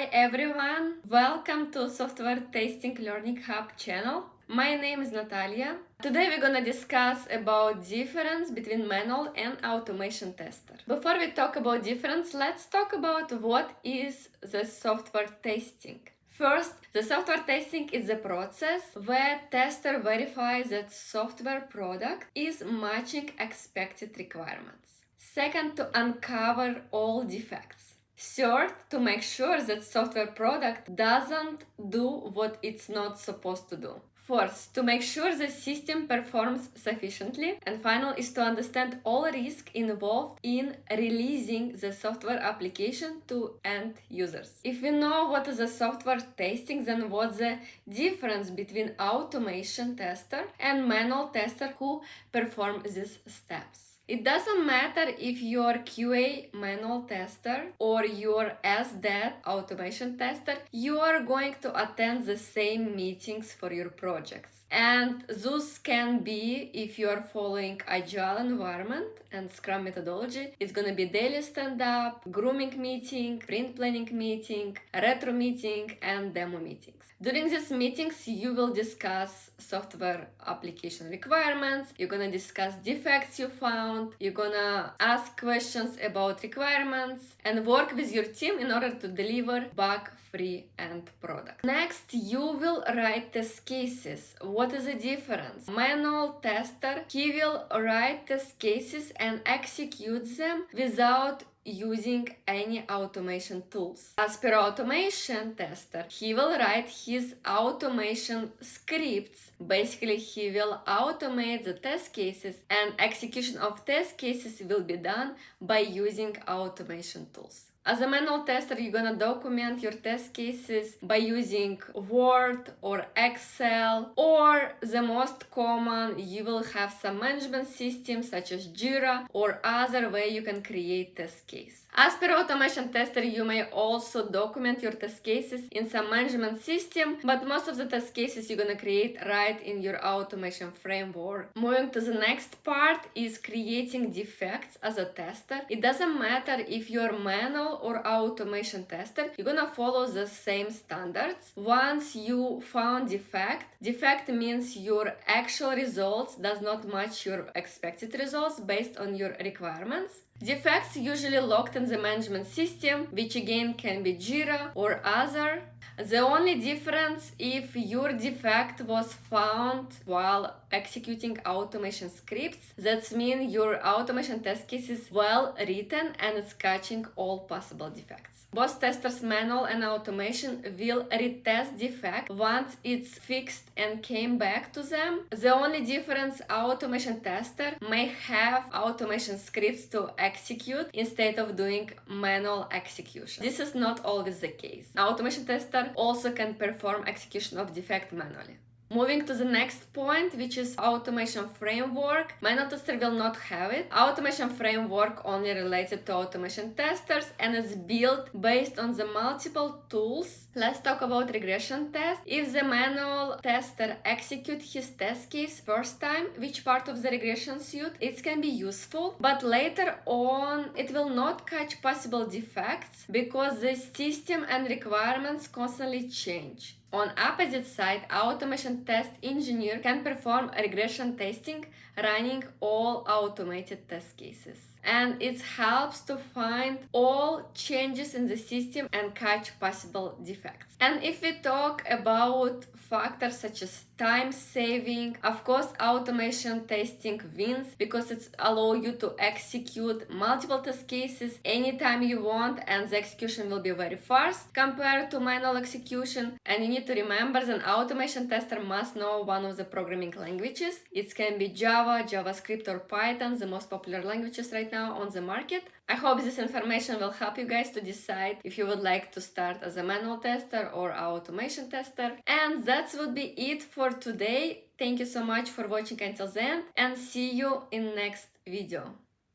Hi everyone, welcome to Software Testing Learning Hub channel. My name is Natalia. Today we're gonna discuss about difference between manual and automation tester. Before we talk about difference, let's talk about what is the software testing. First, the software testing is a process where tester verifies that software product is matching expected requirements. Second, to uncover all defects. Third, to make sure that software product doesn't do what it's not supposed to do. Fourth, to make sure the system performs sufficiently. And final is to understand all risk involved in releasing the software application to end users. If we know what is a software testing, then what's the difference between automation tester and manual tester who perform these steps? It doesn't matter if you're QA manual tester or you're SDET automation tester, you are going to attend the same meetings for your projects. And those can be, if you're following agile environment and Scrum methodology, it's gonna be daily stand-up, grooming meeting, sprint planning meeting, retro meeting, and demo meetings. During these meetings, you will discuss software application requirements, you're gonna discuss defects you found, you're gonna ask questions about requirements, and work with your team in order to deliver bug-free end product. Next, you will write test cases. What is the difference? Manual tester, he will write test cases and execute them without using any automation tools. As per automation tester, he will write his automation scripts. Basically, he will automate the test cases, and execution of test cases will be done by using automation tools. As a manual tester, you're gonna document your test cases by using Word or Excel, or the most common, you will have some management system such as Jira or other way you can create test case. As per automation tester, you may also document your test cases in some management system, but most of the test cases you're gonna create right in your automation framework. Moving to the next part is creating defects as a tester. It doesn't matter if you're manual or automation tester, you're gonna follow the same standards. Once you found defect means your actual results does not match your expected results based on your requirements. Defects usually locked in the management system, which again can be Jira or other. The only difference if your defect was found while executing automation scripts, that means your automation test case is well written and it's catching all possible defects. Both testers, manual and automation, will retest defect once it's fixed and came back to them. The only difference, automation tester may have automation scripts to execute instead of doing manual execution. This is not always the case. Automation tester also can perform execution of defect manually. Moving to the next point, which is automation framework. Manual tester will not have it. Automation framework only related to automation testers and is built based on the multiple tools. Let's talk about regression test. If the manual tester execute his test case first time, which part of the regression suite, it can be useful, but later on it will not catch possible defects because the system and requirements constantly change. On opposite side, automation test engineer can perform regression testing running all automated test cases. And it helps to find all changes in the system and catch possible defects. And if we talk about factors such as time saving, of course automation testing wins because it allows you to execute multiple test cases anytime you want, and the execution will be very fast compared to manual execution. And you need to remember that an automation tester must know one of the programming languages. It can be Java, JavaScript or Python, the most popular languages right now on the market. I hope this information will help you guys to decide if you would like to start as a manual tester or automation tester. And that would be it for today. Thank you so much for watching until the end, and see you in next video.